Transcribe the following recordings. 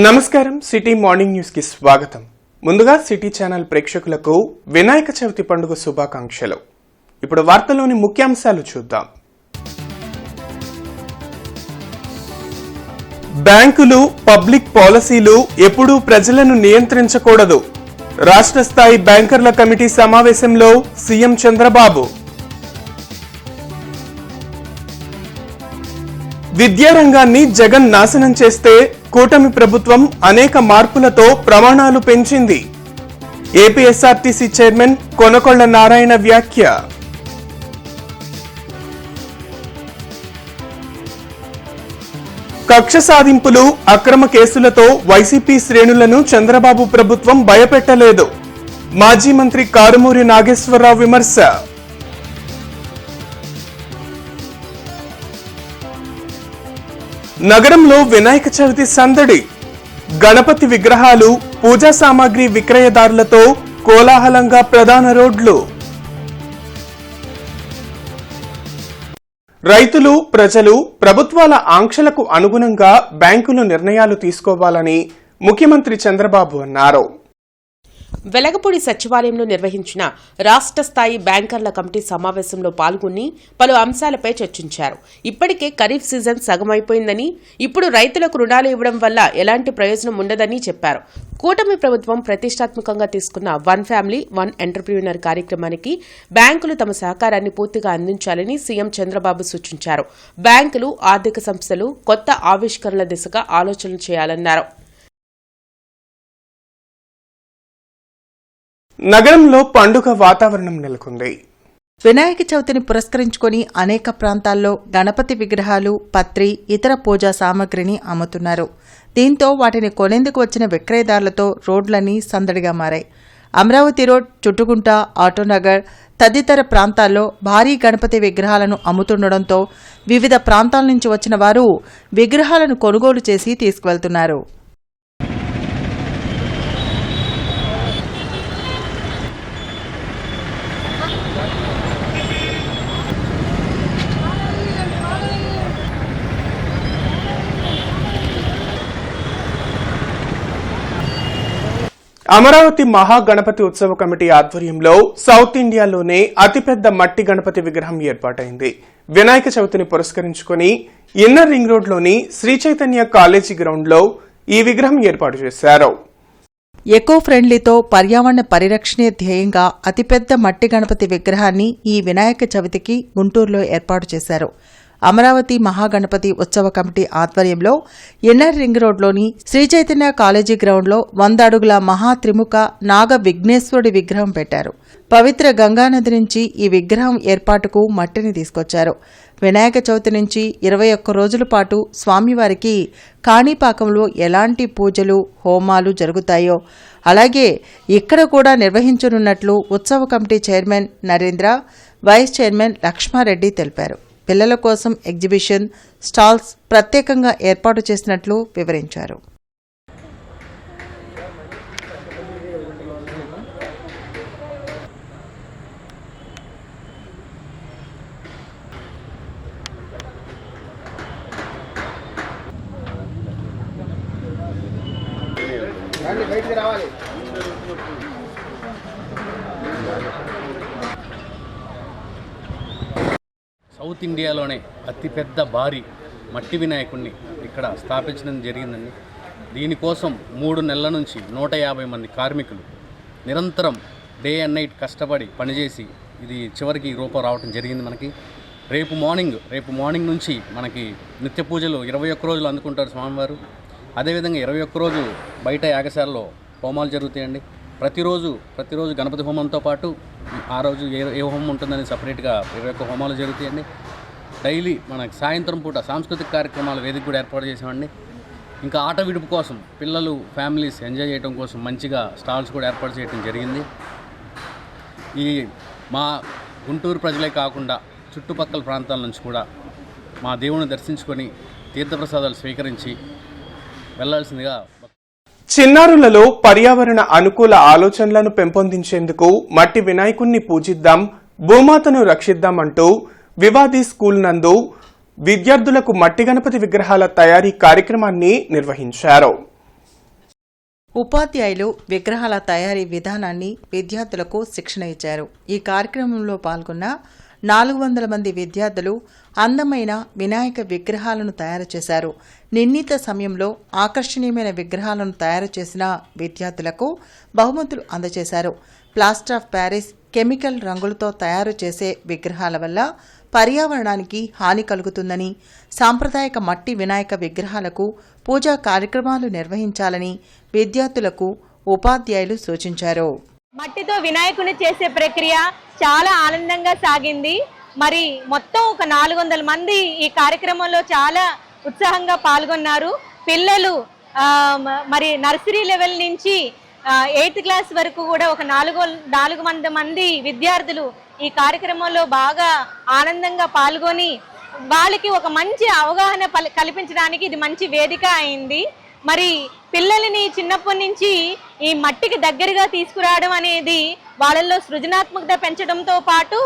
నమస్కారం city morning news కి స్వాగతం. ముందుగా సిటీ ఛానల్ ప్రేక్షకులకు వినాయక చవితి పండుగ శుభాకాంక్షలు. ఇప్పుడు వార్తలోని ముఖ్యాంశాలు చూద్దాం. బ్యాంకులు, పబ్లిక్ పాలసీలు ఎప్పుడూ ప్రజలను నియంత్రించకూడదు. రాష్ట్ర స్థాయి బ్యాంకర్ల కమిటీ సమావేశంలో సీఎం చంద్రబాబు. విద్యారంగాన్ని జగన్ నాశనం చేస్తే కూటమి ప్రభుత్వం అనేక మార్పులతో ప్రమాణాలు పెంచింది. ఏపీఎస్ఆర్టీసీ చైర్మన్ కొనకొండ నారాయణ వ్యాఖ్య. కక్ష సాధింపులు, అక్రమ కేసులతో వైసీపీ శ్రేణులను చంద్రబాబు ప్రభుత్వం భయపెట్టలేదు. మాజీ మంత్రి కారుమూరి నాగేశ్వరరావు విమర్శ. నగరంలో వినాయక చవితి సందడి. గణపతి విగ్రహాలు, పూజా సామాగ్రి విక్రయదారులతో కోలాహలంగా ప్రధాన రోడ్లు. రైతులు, ప్రజలు ప్రభుత్వాల ఆంక్షలకు అనుగుణంగా బ్యాంకులు నిర్ణయాలు తీసుకోవాలని ముఖ్యమంత్రి చంద్రబాబు అన్నారు. వెలగపూడి సచివాలయంలో నిర్వహించిన రాష్ట్ర స్థాయి బ్యాంకర్ల కమిటీ సమావేశంలో పాల్గొని పలు అంశాలపై చర్చించారు. ఇప్పటికే ఖరీఫ్ సీజన్ సగమైపోయిందని, ఇప్పుడు రైతులకు రుణాలు ఇవ్వడం వల్ల ఎలాంటి ప్రయోజనం ఉండదని చెప్పారు. కూటమి ప్రభుత్వం ప్రతిష్టాత్మకంగా తీసుకున్న వన్ ఫ్యామిలీ వన్ ఎంటర్ప్రీనర్ కార్యక్రమానికి బ్యాంకులు తమ సహకారాన్ని పూర్తిగా అందించాలని సీఎం చంద్రబాబు సూచించారు. బ్యాంకులు, ఆర్థిక సంస్థలు కొత్త ఆవిష్కరణల దిశగా ఆలోచనలు చేయాలన్నారు. నగరంలో పండుగ వాతావరణం నెలకొంది. వినాయక చవితిని పురస్కరించుకుని అనేక ప్రాంతాల్లో గణపతి విగ్రహాలు, పత్రి, ఇతర పూజా సామగ్రిని అమ్ముతున్నారు. దీంతో వాటిని కొనేందుకు వచ్చిన విక్రయదారులతో రోడ్లన్నీ సందడిగా మారాయి. అమరావతి రోడ్, చుట్టుగుంట, ఆటోనగర్ తదితర ప్రాంతాల్లో భారీ గణపతి విగ్రహాలను అమ్ముతుండటంతో వివిధ ప్రాంతాల నుంచి వచ్చిన వారు విగ్రహాలను కొనుగోలు చేసి తీసుకువెళ్తున్నారు. అమరావతి మహాగణపతి ఉత్సవ కమిటీ ఆధ్వర్యంలో సౌత్ ఇండియాలోనే అతిపెద్ద మట్టి గణపతి విగ్రహం ఏర్పాటైంది. వినాయక చవితిని పురస్కరించుకుని ఇన్నర్ రింగ్ రోడ్లోని శ్రీ చైతన్య కాలేజీ గ్రౌండ్లో ఈ విగ్రహం ఏర్పాటు చేశారు. ఎకో ఫ్రెండ్లీతో పర్యావరణ పరిరక్షణే ధ్యేయంగా అతిపెద్ద మట్టి గణపతి విగ్రహాన్ని ఈ వినాయక చవితికి గుంటూరులో ఏర్పాటు చేశారు. అమరావతి మహాగణపతి ఉత్సవ కమిటీ ఆధ్వర్యంలో ఇన్నర్ రింగ్ రోడ్లోని శ్రీ చైతన్య కాలేజీ గ్రౌండ్లో 100 అడుగుల మహాత్రిముఖ నాగ విఘ్నేశ్వరుడి విగ్రహం పెట్టారు. పవిత్ర గంగానది నుంచి ఈ విగ్రహం ఏర్పాటుకు మట్టిని తీసుకొచ్చారు. వినాయక చవితి నుంచి 21 రోజుల పాటు స్వామివారికి కాణిపాకంలో ఎలాంటి పూజలు, హోమాలు జరుగుతాయో అలాగే ఇక్కడ కూడా నిర్వహించనున్నట్లు ఉత్సవ committee chairman Narendra, vice chairman Lakshma Reddy తెలిపారు. పిల్లల కోసం ఎగ్జిబిషన్, స్టాల్స్ ప్రత్యేకంగా ఏర్పాటు చేసినట్లు వివరించారు. సౌత్ ఇండియాలోనే అతిపెద్ద భారీ మట్టి వినాయకుడిని ఇక్కడ స్థాపించడం జరిగిందండి. దీనికోసం 3 నెలల నుంచి 150 మంది కార్మికులు నిరంతరం డే అండ్ నైట్ కష్టపడి పనిచేసి ఇది చివరికి రూపం రావడం జరిగింది. మనకి రేపు మార్నింగ్ నుంచి మనకి నిత్య పూజలు 21 రోజులు అందుకుంటారు స్వామివారు. అదేవిధంగా 21 రోజు బయట యాగశాలలో హోమాలు జరుగుతాయండి. ప్రతిరోజు గణపతి హోమంతో పాటు ఆ రోజు ఏ హోమం ఉంటుందని సపరేట్గా 21 హోమాలు జరుగుతాయండి. డైలీ మనకి సాయంత్రం పూట సాంస్కృతిక కార్యక్రమాల వేదిక కూడా ఏర్పాటు చేసామండి. ఇంకా ఆట విడుపు కోసం పిల్లలు, ఫ్యామిలీస్ ఎంజాయ్ చేయడం కోసం మంచిగా స్టాల్స్ కూడా ఏర్పాటు చేయడం జరిగింది. ఈ మా గుంటూరు ప్రజలే కాకుండా చుట్టుపక్కల ప్రాంతాల నుంచి కూడా మా దేవుని దర్శించుకొని తీర్థప్రసాదాలు స్వీకరించి వెళ్లాల్సిందిగా. చిన్నారులలో పర్యావరణ అనుకూల ఆలోచనలను పెంపొందించేందుకు మట్టి వినాయకుణ్ణి పూజిద్దాం, భూమాతను రక్షిద్దాం అంటూ వివాది స్కూల్ నందు విద్యార్థులకు మట్టి గణపతి విగ్రహాల తయారీ కార్యక్రమాన్ని నిర్వహించారు. ఉపాధ్యాయులు విగ్రహాల తయారీ విధానాన్ని విద్యార్థులకు శిక్షణ ఇచ్చారు. ఈ కార్యక్రమంలో పాల్గొన్న 400 మంది విద్యార్థులు అందమైన వినాయక విగ్రహాలను తయారు చేశారు. నిర్ణీత సమయంలో ఆకర్షణీయమైన విగ్రహాలను తయారు చేసిన విద్యార్థులకు బహుమతులు అందజేశారు. ప్లాస్టర్ ఆఫ్ ప్యారిస్ కెమికల్ రంగులతో తయారు చేసే విగ్రహాల వల్ల పర్యావరణానికి హాని కలుగుతుందని, సాంప్రదాయక మట్టి వినాయక విగ్రహాలకు పూజా కార్యక్రమాలు నిర్వహించాలని విద్యార్థులకు ఉపాధ్యాయులు సూచించారు. మట్టితో వినాయకుని చేసే ప్రక్రియ చాలా ఆనందంగా సాగింది. మరి మొత్తం ఒక 400 మంది ఈ కార్యక్రమంలో చాలా ఉత్సాహంగా పాల్గొన్నారు. పిల్లలు మరి నర్సరీ లెవెల్ నుంచి 8th క్లాస్ వరకు కూడా ఒక 400 మంది విద్యార్థులు ఈ కార్యక్రమంలో బాగా ఆనందంగా పాల్గొని వాళ్ళకి ఒక మంచి అవగాహన కల్పించడానికి ఇది మంచి వేదిక అయింది. మరి పిల్లలని చిన్నప్పటి నుంచి ఈ మట్టికి దగ్గరగా తీసుకురావడం అనేది వాళ్ళల్లో సృజనాత్మకత పెంచడంతో పాటు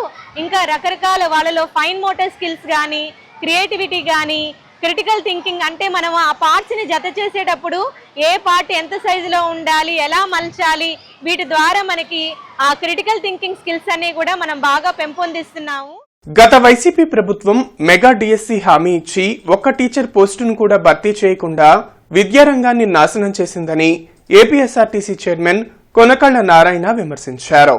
ఇంకా రకరకాల వాళ్ళలో ఫైన్ మోటార్ స్కిల్స్ కానీ, క్రియేటివిటీ కానీ, క్రిటికల్ థింకింగ్ అంటే మనం ఆ పార్ట్స్ని జత చేసేటప్పుడు ఏ పార్ట్ ఎంత సైజులో ఉండాలి, ఎలా మలచాలి, వీటి ద్వారా మనకి ఆ క్రిటికల్ థింకింగ్ స్కిల్స్ అన్ని కూడా మనం బాగా పెంపొందిస్తున్నాము. గత వైసీపీ ప్రభుత్వం మెగా డిఎస్సి హామీ ఇచ్చి ఒక్క టీచర్ పోస్టును కూడా భర్తీ చేయకుండా విద్యారంగాన్ని నాశనం చేసిందని ఏపీఎస్ఆర్టీసీ చైర్మన్ కొనకళ్ల నారాయణ విమర్శించారు.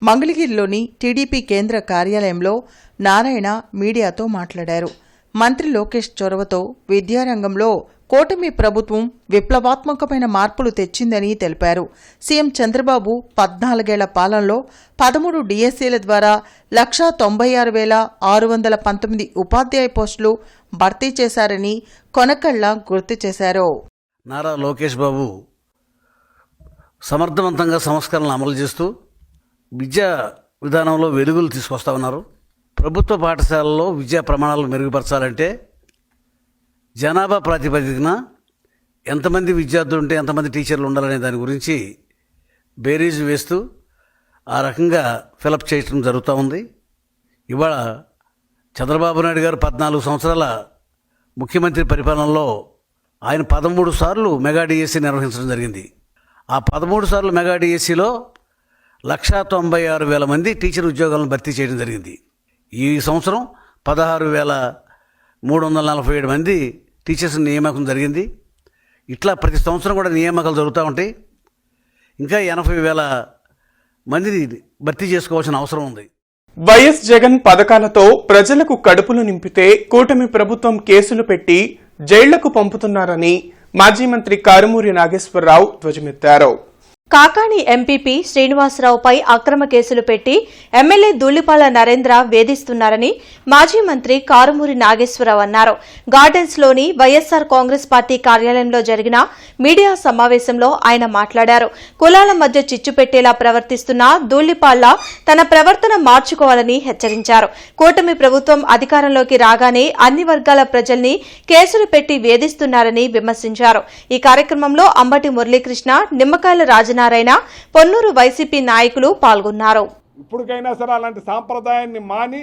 మంగళగిరిలోని టీడీపీ కేంద్ర కార్యాలయంలో నారాయణ మీడియాతో మాట్లాడారు. మంత్రి లోకేష్ చొరవతో విద్యారంగంలో కూటమి ప్రభుత్వం విప్లవాత్మకమైన మార్పులు తెచ్చిందని తెలిపారు. సీఎం చంద్రబాబు 14 ఏళ్ల పాలనలో 13 డిఎస్సీల ద్వారా 196,619 ఉపాధ్యాయ పోస్టులు భర్తీ చేశారని కొనకళ్ల గుర్తు చేశారు. నారా లోకేష్ బాబు సమర్థవంతంగా సంస్కరణలు అమలు చేస్తూ విద్యా విధానంలో వెలుగులు తీసుకొస్తా ఉన్నారు. ప్రభుత్వ పాఠశాలల్లో విద్యా ప్రమాణాలను మెరుగుపరచాలంటే జనాభా ప్రాతిపదికన ఎంతమంది విద్యార్థులు ఉంటే ఎంతమంది టీచర్లు ఉండాలనే దాని గురించి బేరీజు వేస్తూ ఆ రకంగా ఫిలప్ చేయడం జరుగుతూ ఉంది. ఇవాళ చంద్రబాబు నాయుడు గారు 14 సంవత్సరాల ముఖ్యమంత్రి పరిపాలనలో ఆయన 13 సార్లు మెగా డిఎస్సీ నిర్వహించడం జరిగింది. ఆ 13 సార్లు మెగా డిఎస్సీలో 196,000 మంది టీచర్ ఉద్యోగాలను భర్తీ చేయడం జరిగింది. ఈ సంవత్సరం 16,347 మంది టీచర్స్ నియామకం జరిగింది. ఇట్లా ప్రతి సంవత్సరం కూడా నియామకాలు జరుగుతూ ఉంటాయి. ఇంకా 80,000 మందిని భర్తీ చేసుకోవాల్సిన అవసరం ఉంది. వైఎస్ జగన్ పథకాలతో ప్రజలకు కడుపులు నింపితే కూటమి ప్రభుత్వం కేసులు పెట్టి జైళ్లకు పంపుతున్నారని మాజీ మంత్రి కారుమూరి నాగేశ్వరరావు ధ్వజమెత్తారు. కాకాణి ఎంపీపీ శ్రీనివాసరావుపై అక్రమ కేసులు పెట్టి ఎమ్మెల్యే ధూళిపాల నరేంద్ర వేధిస్తున్నారని మాజీ మంత్రి కారుమూరి నాగేశ్వరరావు అన్నారు. గార్డెన్స్లోని వైఎస్సార్ కాంగ్రెస్ పార్టీ కార్యాలయంలో జరిగిన మీడియా సమావేశంలో ఆయన మాట్లాడారు. కులాల మధ్య చిచ్చు పెట్టేలా ప్రవర్తిస్తున్న ధూళిపాల తన ప్రవర్తన మార్చుకోవాలని హెచ్చరించారు. కూటమి ప్రభుత్వం అధికారంలోకి రాగానే అన్ని వర్గాల ప్రజల్ని కేసులు పెట్టి వేధిస్తున్నారని విమర్శించారు. ఈ కార్యక్రమంలో అంబటి మురళీకృష్ణ, నిమ్మకాయల రాజనారాయణ, పొన్నూరు వైసీపీ నాయకులు పాల్గొన్నారు. ఇప్పటికైనా సరే అలాంటి సాంప్రదాయాన్ని మాని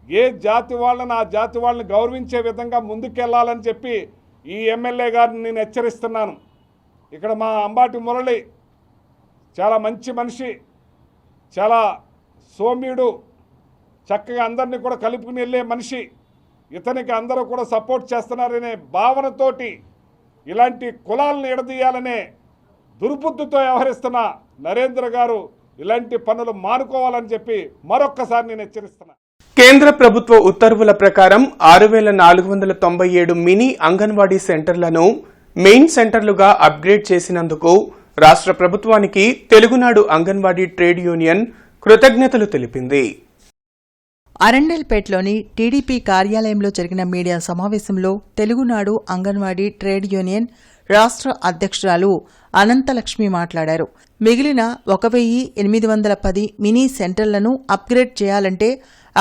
ఏ జాతి వాళ్ళని ఆ జాతి వాళ్ళని గౌరవించే విధంగా ముందుకెళ్లాలని చెప్పి ఈ ఎమ్మెల్యే గారిని నేను హెచ్చరిస్తున్నాను. ఇక్కడ మా అంబాటి మురళి చాలా మంచి మనిషి, చాలా సౌమ్యుడు, చక్కగా అందరినీ కూడా కలుపుకుని వెళ్ళే మనిషి. ఇతనికి అందరూ కూడా సపోర్ట్ చేస్తున్నారనే భావనతోటి ఇలాంటి కులాలను ఎడదీయాలనే దుర్బుద్ధితో వ్యవహరిస్తున్న నరేంద్ర గారు ఇలాంటి పనులు మానుకోవాలని చెప్పి మరొక్కసారి నేను హెచ్చరిస్తున్నా. కేంద్ర ప్రభుత్వ ఉత్తర్వుల ప్రకారం 6,497 మినీ అంగన్వాడీ సెంటర్లను మెయిన్ సెంటర్లుగా అప్గ్రేడ్ చేసినందుకు రాష్ట్ర ప్రభుత్వానికి తెలుగునాడు అంగన్వాడీ ట్రేడ్ యూనియన్ కృతజ్ఞతలు తెలిపింది. అరండల్పేటలోని టీడీపీ కార్యాలయంలో జరిగిన మీడియా సమావేశంలో తెలుగునాడు అంగన్వాడీ ట్రేడ్ యూనియన్ రాష్ట్ర అధ్యక్షురాలు అనంతలక్ష్మి మాట్లాడారు. మిగిలిన 1,810 మినీ సెంటర్లను అప్గ్రేడ్ చేయాలంటే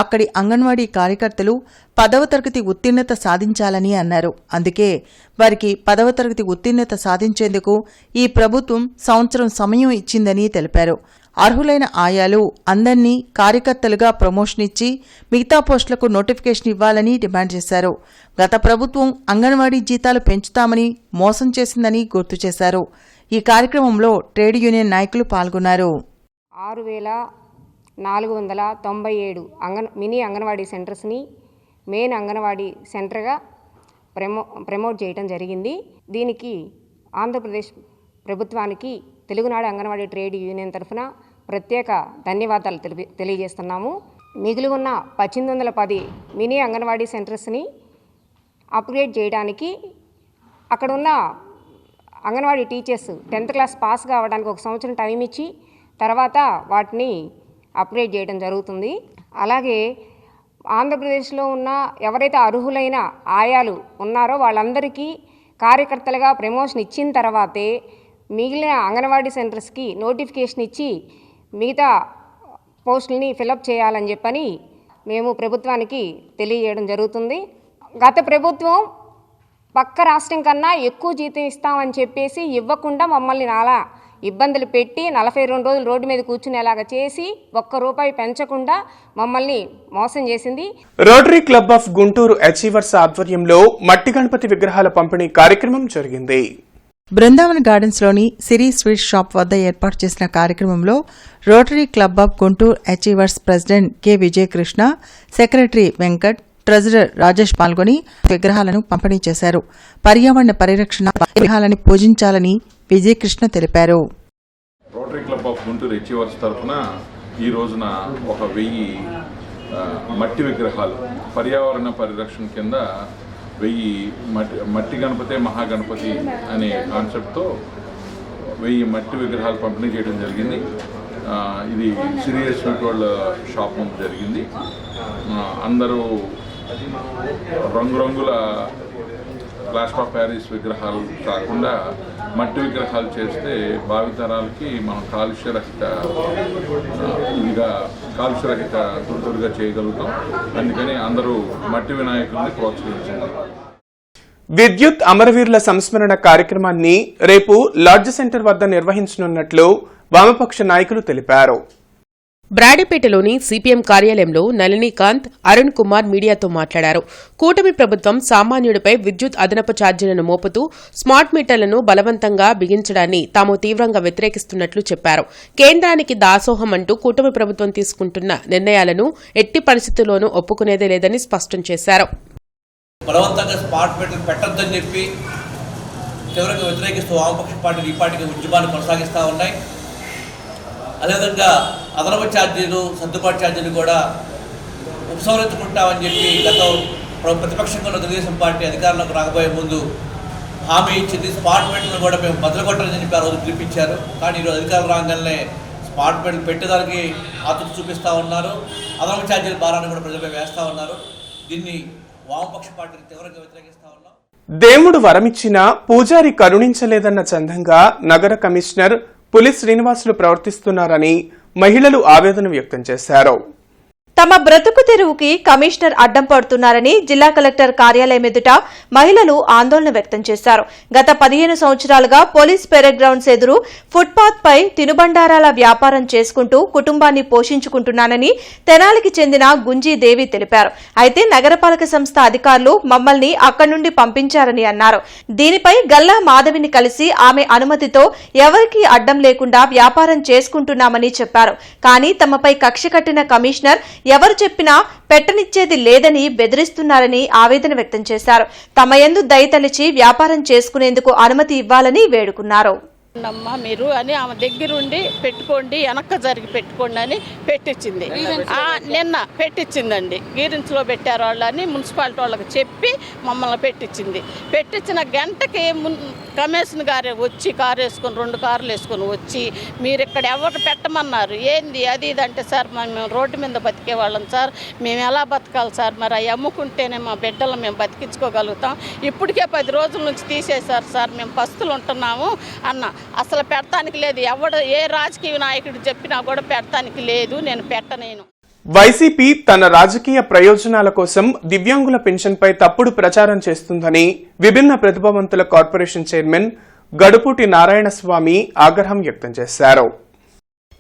అక్కడి అంగన్వాడీ కార్యకర్తలు 10వ తరగతి ఉత్తీర్ణత సాధించాలని అన్నారు. అందుకే వారికి 10వ తరగతి ఉత్తీర్ణత సాధించేందుకు ఈ ప్రభుత్వం సంవత్సరం సమయం ఇచ్చిందని తెలిపారు. అర్హులైన ఆయాలు అందర్నీ కార్యకర్తలుగా ప్రమోషన్ ఇచ్చి మిగతా పోస్టులకు నోటిఫికేషన్ ఇవ్వాలని డిమాండ్ చేశారు. గత ప్రభుత్వం అంగన్వాడీ జీతాలు పెంచుతామని మోసం చేసిందని గుర్తు చేశారు. ఈ కార్యక్రమంలో ట్రేడ్ యూనియన్ నాయకులు పాల్గొన్నారు. 6,497 మినీ అంగన్వాడీ సెంటర్స్ని మెయిన్ అంగన్వాడీ సెంటర్గా ప్రమోట్ చేయడం జరిగింది. దీనికి ఆంధ్రప్రదేశ్ ప్రభుత్వానికి తెలుగునాడు అంగన్వాడీ ట్రేడ్ యూనియన్ తరఫున ప్రత్యేక ధన్యవాదాలు తెలియజేస్తున్నాము. మిగిలి ఉన్న 1810 మినీ అంగన్వాడీ సెంటర్స్ని అప్గ్రేడ్ చేయడానికి అక్కడున్న anganwadi teachers 10th class pass కావడానికి 1 సంవత్సరం టైం ఇచ్చి తర్వాత వాటిని అప్గ్రేడ్ చేయడం జరుగుతుంది. అలాగే ఆంధ్రప్రదేశ్లో ఉన్న ఎవరైతే అర్హులైన ఆయాలు ఉన్నారో వాళ్ళందరికీ కార్యకర్తలుగా ప్రమోషన్ ఇచ్చిన తర్వాతే మిగిలిన అంగన్వాడీ సెంటర్స్కి నోటిఫికేషన్ ఇచ్చి మిగతా పోస్టులని ఫిలప్ చేయాలని చెప్పని మేము ప్రభుత్వానికి తెలియజేయడం జరుగుతుంది. గత ప్రభుత్వం పక్క రాష్ట్రం కన్నా ఎక్కువ జీతం ఇస్తామని చెప్పేసి ఇవ్వకుండా మమ్మల్ని నాలా ఇబ్బందులు పెట్టి 42 రోజులు రోడ్డు మీద కూర్చునేలాగా చేసి ₹1 పెంచకుండా మమ్మల్ని మోసం చేసింది. Rotary club of Guntur achievers ఆధ్వర్యంలో మట్టి గణపతి విగ్రహాల పంపిణీ కార్యక్రమం జరిగింది. బృందావన్ గార్డెన్స్లోని సిరి స్వీట్ షాప్ వద్ద ఏర్పాటు చేసిన కార్యక్రమంలో rotary club of Guntur achievers president K Vijayakrishna, secretary Venkat, treasurer Rajesh పాల్గొని విగ్రహాలను పంపిణీ చేశారు. పర్యావరణ పరిరక్షణ విగ్రహాలను పూజించాలని విజయకృష్ణ తెలిపారు. Rotary club of Guntur achievers తరఫున ఈ రోజున 1000 మట్టి విగ్రహాలు పర్యావరణ పరిరక్షణ కింద 1000 మట్టి గణపతి మహాగణపతి అనే కాన్సెప్ట్తో 1000 మట్టి విగ్రహాలు పంపిణీ చేయడం జరిగింది. ఇది సిరియస్ స్వీట్ వరల్డ్ షాప్ ముందు జరిగింది. అందరూ రంగురంగుల ప్లాస్టర్ ఆఫ్ ప్యారిస్ విగ్రహాలు కాకుండా మట్టి విగ్రహాలు చేస్తే భావితరాలకి మనం కాలుష్యరహిత గుంటూరుగా చేయగలుగుతాం. అందుకని అందరూ మట్టి వినాయకుల్ని ప్రోత్సహించారు. విద్యుత్ అమరవీరుల సంస్మరణ కార్యక్రమాన్ని రేపు లాడ్జ్ సెంటర్ వద్ద నిర్వహించనున్నట్లు వామపక్ష నాయకులు తెలిపారు. బ్రాడీపేటలోని సిపిఎం కార్యాలయంలో నళినీకాంత్, అరుణ్ కుమార్ మీడియాతో మాట్లాడారు. కూటమి ప్రభుత్వం సామాన్యుడిపై విద్యుత్ అదనపు ఛార్జీలను మోపుతూ స్మార్ట్ మీటర్లను బలవంతంగా బిగించడాన్ని తాము తీవ్రంగా వ్యతిరేకిస్తున్నట్లు చెప్పారు. కేంద్రానికి దాసోహం అంటూ కూటమి ప్రభుత్వం తీసుకుంటున్న నిర్ణయాలను ఎట్టి పరిస్థితుల్లోనూ ఒప్పుకునేదే లేదని స్పష్టం చేశారు. బలవంతంగా స్మార్ట్ మీటర్లు పెట్టొద్దని చెప్పి తీవ్రంగా వ్యతిరేకిస్తూ వామపక్ష పార్టీలు ఈ పార్టీకి ఉద్యమాన్ని కొనసాగిస్తూ ఉన్నాయి. అదేవిధంగా అదనపు ఛార్జీలు, సర్దుబాటు ఛార్జీలు కూడా ఉపసంహరించుకుంటామని చెప్పి గత ప్రతిపక్షంగా ఉన్న తెలుగుదేశం పార్టీ అధికారంలోకి రాకపోయే ముందు హామీ ఇచ్చింది. స్మార్ట్ మీటర్లు కూడా మేము బదలగొట్టాలని చెప్పి ఆ రోజు పిలిపించారు. కానీ ఈరోజు అధికారం రాగానే స్మార్ట్ మీటర్లు పెట్టేదానికి ఆతృత చూపిస్తూ ఉన్నారు. అదనపు ఛార్జీల భారాన్ని కూడా ప్రజలపై వేస్తూ ఉన్నారు. దీన్ని వామపక్ష పార్టీని తీవ్రంగా వ్యతిరేకిస్తూ ఉన్నాం. దేవుడు వరమిచ్చినా పూజారి కరుణించలేదన్న చందంగా నగర కమిషనర్ పులి శ్రీనివాసులు ప్రవర్తిస్తున్నారని మహిళలు ఆవేదన వ్యక్తం చేశారు. తమ బ్రతుకు తెరువుకి కమిషనర్ అడ్డం పడుతున్నారని జిల్లా కలెక్టర్ కార్యాలయం ఎదుట మహిళలు ఆందోళన వ్యక్తం చేశారు. గత 15 సంవత్సరాలుగా పోలీస్ పెరేడ్ గ్రౌండ్స్ ఎదురు ఫుట్పాత్ పై తినుబండారాల వ్యాపారం చేసుకుంటూ కుటుంబాన్ని పోషించుకుంటున్నానని తెనాలికి చెందిన గుంజీ దేవి తెలిపారు. అయితే నగరపాలక సంస్థ అధికారులు మమ్మల్ని అక్కడి నుండి పంపించారని అన్నారు. దీనిపై గల్లా మాధవిని కలిసి ఆమె అనుమతితో ఎవరికీ అడ్డం లేకుండా వ్యాపారం చేసుకుంటున్నామని చెప్పారు. కానీ తమపై కక్ష కట్టిన కమిషనర్ ఎవరు చెప్పినా పెట్టనిచ్చేది లేదని బెదిరిస్తున్నారని ఆవేదన వ్యక్తం చేశారు. తమ యందు దయతలిచి వ్యాపారం చేసుకునేందుకు అనుమతి ఇవ్వాలని వేడుకున్నారు. అమ్మా మీరు అని ఆమె దగ్గరుండి పెట్టుకోండి, వెనక్క జరిగి పెట్టుకోండి అని పెట్టించింది. నిన్న పెట్టించిందండి. గీరించులో పెట్టారు వాళ్ళని మున్సిపాలిటీ వాళ్ళకి చెప్పి మమ్మల్ని పెట్టించింది. పెట్టించిన గంటకి కమిషనర్ గారే వచ్చి కారు వేసుకొని 2 కార్లు వేసుకొని వచ్చి మీరు ఇక్కడ ఎవరు పెట్టమన్నారు ఏంది అది ఇది అంటే, సార్ మేము రోడ్డు మీద బతికే వాళ్ళం సార్, మేము ఎలా బతకాలి సార్, మరి అవి అమ్ముకుంటేనే మా బిడ్డలు మేము బతికించుకోగలుగుతాం, ఇప్పటికే 10 రోజుల నుంచి తీసేశారు సార్, మేము పస్తులు ఉంటున్నాము అన్న. అసలు పెడతానికి లేదు, ఎవడు ఏ రాజకీయ నాయకుడు చెప్పినా కూడా పెడతానికి లేదు, నేను పెట్టనేను. వైసీపీ తన రాజకీయ ప్రయోజనాల కోసం దివ్యాంగుల పెన్షన్పై తప్పుడు ప్రచారం చేస్తుందని విభిన్న ప్రతిభావంతుల కార్పొరేషన్ చైర్మన్ గడుపూటి నారాయణస్వామి ఆగ్రహం వ్యక్తం చేశారు.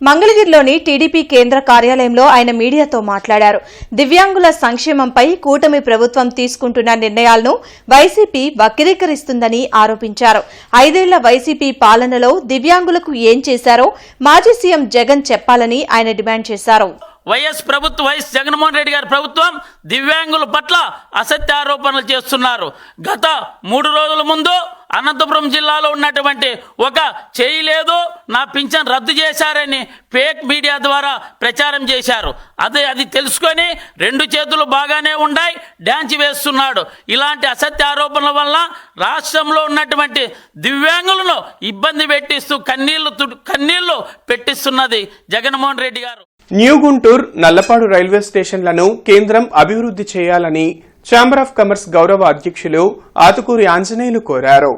మంగళగిరిలోని టీడీపీ కేంద్ర కార్యాలయంలో ఆయన మీడియాతో మాట్లాడారు. దివ్యాంగుల సంక్షేమంపై కూటమి ప్రభుత్వం తీసుకుంటున్న నిర్ణయాలను వైసీపీ వక్రీకరిస్తుందని ఆరోపించారు. 5 ఏళ్ల వైసీపీ పాలనలో దివ్యాంగులకు ఏం చేశారో మాజీ సీఎం జగన్ చెప్పాలని ఆయన డిమాండ్ చేశారు. వైఎస్ జగన్మోహన్ రెడ్డి గారి ప్రభుత్వం దివ్యాంగుల పట్ల అసత్య ఆరోపణలు చేస్తున్నారు. గత 3 రోజుల ముందు అనంతపురం జిల్లాలో ఉన్నటువంటి ఒక చేయలేదు నా పింఛన్ రద్దు చేశారని ఫేక్ మీడియా ద్వారా ప్రచారం చేశారు. అది తెలుసుకొని 2 చేతులు బాగానే ఉన్నాయి డ్యాన్స్ వేస్తున్నాడు. ఇలాంటి అసత్య ఆరోపణల వల్ల రాష్ట్రంలో ఉన్నటువంటి దివ్యాంగులను ఇబ్బంది పెట్టిస్తూ కన్నీళ్లు పెట్టిస్తున్నది జగన్మోహన్ రెడ్డి గారు. న్యూ గుంటూరు, నల్లపాడు రైల్వే స్టేషన్లను కేంద్రం అభివృద్ధి చేయాలని ఛాంబర్ ఆఫ్ కామర్స్ గౌరవ అధ్యక్షులు ఆతుకూరి ఆంజనేయులు కోరారు.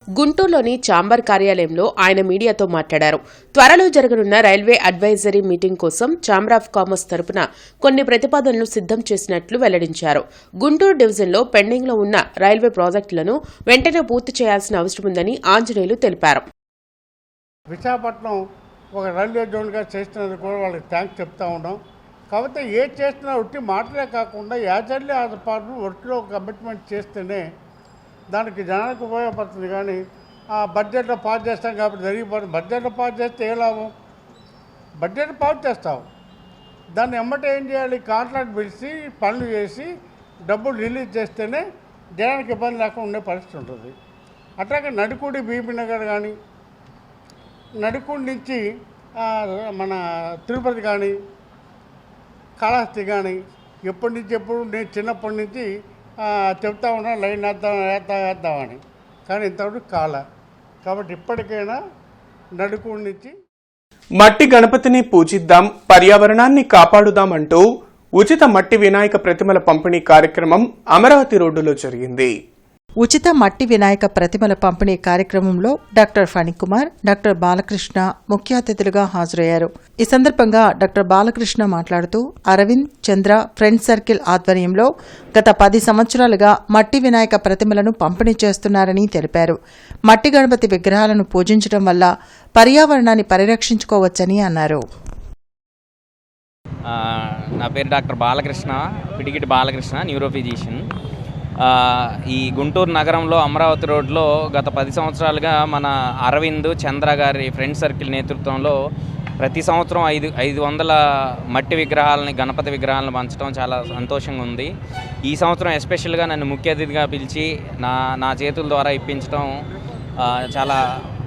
గుంటూరులోని ఛాంబర్ కార్యాలయంలో ఆయన మీడియాతో మాట్లాడారు. త్వరలో జరగనున్న రైల్వే అడ్వైజరీ మీటింగ్ కోసం ఛాంబర్ ఆఫ్ కామర్స్ తరపున కొన్ని ప్రతిపాదనలు సిద్దం చేసినట్లు వెల్లడించారు. గుంటూరు డివిజన్లో పెండింగ్లో ఉన్న రైల్వే ప్రాజెక్టులను వెంటనే పూర్తి చేయాల్సిన అవసరం ఉందని ఆంజనేయులు తెలిపారు. విశాఖపట్నం ఒక రైల్వే జోన్గా చేస్తున్నది కూడా వాళ్ళకి థ్యాంక్స్ చెప్తా ఉన్నాం. కాకపోతే ఏది చేస్తున్నా ఒట్టి మాటలే కాకుండా యాజర్లీ ఆ పాటు వర్క్లో కమిట్మెంట్ చేస్తేనే దానికి జనానికి ఉపయోగపడుతుంది. కానీ ఆ బడ్జెట్లో పాస్ చేస్తాం కాబట్టి జరిగిపోతుంది. బడ్జెట్లో పాస్ చేస్తే ఏ లాభం? బడ్జెట్ పాస్ చేస్తాం, దాన్ని ఎమ్మటే ఏం చేయాలి? కాంట్రాక్ట్ పిలిచి పనులు చేసి డబ్బులు రిలీజ్ చేస్తేనే జనానికి ఇబ్బంది లేకుండా ఉండే పరిస్థితి ఉంటుంది. అట్లాగే నడుకూడి బీబీనగర్ కానీ, నడుకూడి నుంచి మన తిరుపతి కానీ, కాళహస్తి కానీ ఎప్పుడు నేను చిన్నప్పటి నుంచి చెప్తా ఉన్నా లైన్ వేద్దామని, కానీ ఇంతవరకు కాబట్టి ఇప్పటికైనా నడుకూడి నుంచి మట్టి గణపతిని పూజిద్దాం, పర్యావరణాన్ని కాపాడుదామంటూ ఉచిత మట్టి వినాయక ప్రతిమల పంపిణీ కార్యక్రమం అమరావతి రోడ్డులో జరిగింది. ఉచిత మట్టి వినాయక ప్రతిమల పంపిణీ కార్యక్రమంలో డాక్టర్ ఫణికుమార్, డాక్టర్ బాలకృష్ణ ముఖ్య అతిథులుగా హాజరయ్యారు. ఈ సందర్భంగా డాక్టర్ బాలకృష్ణ మాట్లాడుతూ అరవింద్ చంద్ర ఫ్రెండ్స్ సర్కిల్ ఆధ్వర్యంలో గత 10 సంవత్సరాలుగా మట్టి వినాయక ప్రతిమలను పంపిణీ చేస్తున్నారని తెలిపారు. మట్టి గణపతి విగ్రహాలను పూజించడం వల్ల పర్యావరణాన్ని పరిరక్షించుకోవచ్చని అన్నారు. నా పేరు డాక్టర్ బాలకృష్ణ, పిడికిటి బాలకృష్ణ, న్యూరోఫిజిషియన్. ఈ గుంటూరు నగరంలో అమరావతి రోడ్లో గత 10 సంవత్సరాలుగా మన అరవింద్ చంద్ర గారి ఫ్రెండ్ సర్కిల్ నేతృత్వంలో ప్రతి సంవత్సరం 500 మట్టి విగ్రహాలని, గణపతి విగ్రహాలను పంచడం చాలా సంతోషంగా ఉంది. ఈ సంవత్సరం ఎస్పెషల్గా నన్ను ముఖ్య అతిథిగా పిలిచి నా చేతుల ద్వారా ఇప్పించడం చాలా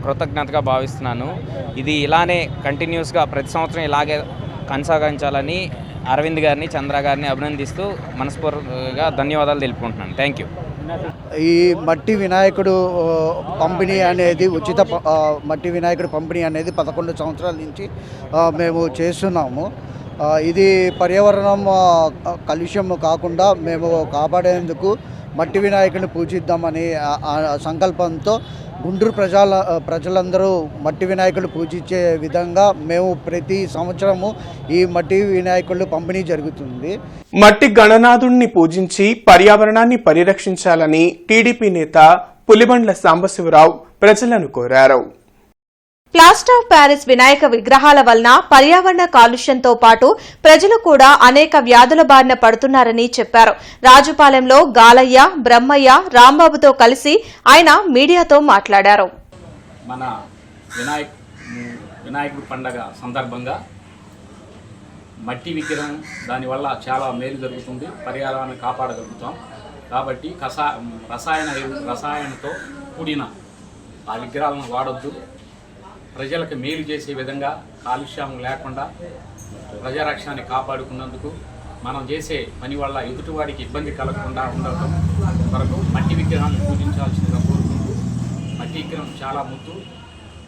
కృతజ్ఞతగా భావిస్తున్నాను. ఇది ఇలానే కంటిన్యూస్గా ప్రతి సంవత్సరం ఇలాగే కొనసాగించాలని అరవింద్ గారిని, చంద్ర గారిని అభినందిస్తూ మనస్ఫూర్తిగా ధన్యవాదాలు తెలుపుకుంటున్నాను. Thank you. ఈ మట్టి వినాయకుడు పంపిణీ అనేది ఉచిత మట్టి వినాయకుడు పంపిణీ అనేది 11 సంవత్సరాల నుంచి మేము చేస్తున్నాము. ఇది పర్యావరణం కాలుష్యం కాకుండా మేము కాపాడేందుకు మట్టి వినాయకుడిని పూజిద్దామని సంకల్పంతో గుంటూరు ప్రజలందరూ మట్టి వినాయకుడు పూజించే విధంగా మేము ప్రతి సంవత్సరము ఈ మట్టి వినాయకుడు పంపిణీ జరుగుతుంది. మట్టి గణనాథుణ్ణి పూజించి పర్యావరణాన్ని పరిరక్షించాలని టీడీపీ నేత పులిబండ్ల సాంబశివరావు ప్రజలను కోరారు. ప్లాస్టర్ ఆఫ్ ప్యారిస్ వినాయక విగ్రహాల వలన పర్యావరణ కాలుష్యంతో పాటు ప్రజలు కూడా అనేక వ్యాధుల బారిన పడుతున్నారని చెప్పారు. రాజుపాలెంలో గాలయ్య, బ్రహ్మయ్య, రాంబాబుతో కలిసి ఆయన మీడియాతో మాట్లాడారు. మన వినాయకుడి పండగ సందర్భంగా మట్టి విగ్రహం దానివల్ల చాలా మేలు జరుగుతుంది, పర్యావరణాన్ని కాపాడగలుగుతాం. కాబట్టి రసాయనతో కూడిన ఆ విగ్రహాలను వాడొద్దు. ప్రజలకు మేలు చేసే విధంగా కాలుష్యం లేకుండా ప్రజారక్షణని కాపాడుకున్నందుకు మనం చేసే పని వల్ల ఎదుటివాడికి ఇబ్బంది కలగకుండా ఉండటం వరకు మట్టి విగ్రహాలను పూజించాల్సిందిగా కోరుకుంటూ, మట్టి విగ్రహం చాలా ముద్దు,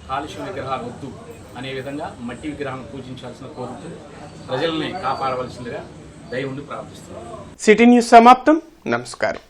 కాలుష్యం విగ్రహాలు వద్దు అనే విధంగా మట్టి విగ్రహాలను పూజించాల్సిన కోరుతూ ప్రజల్ని కాపాడవలసిందిగా దయ ఉండి ప్రార్థిస్తున్నాను. సిటీ న్యూస్ సమాప్తం. నమస్కారం.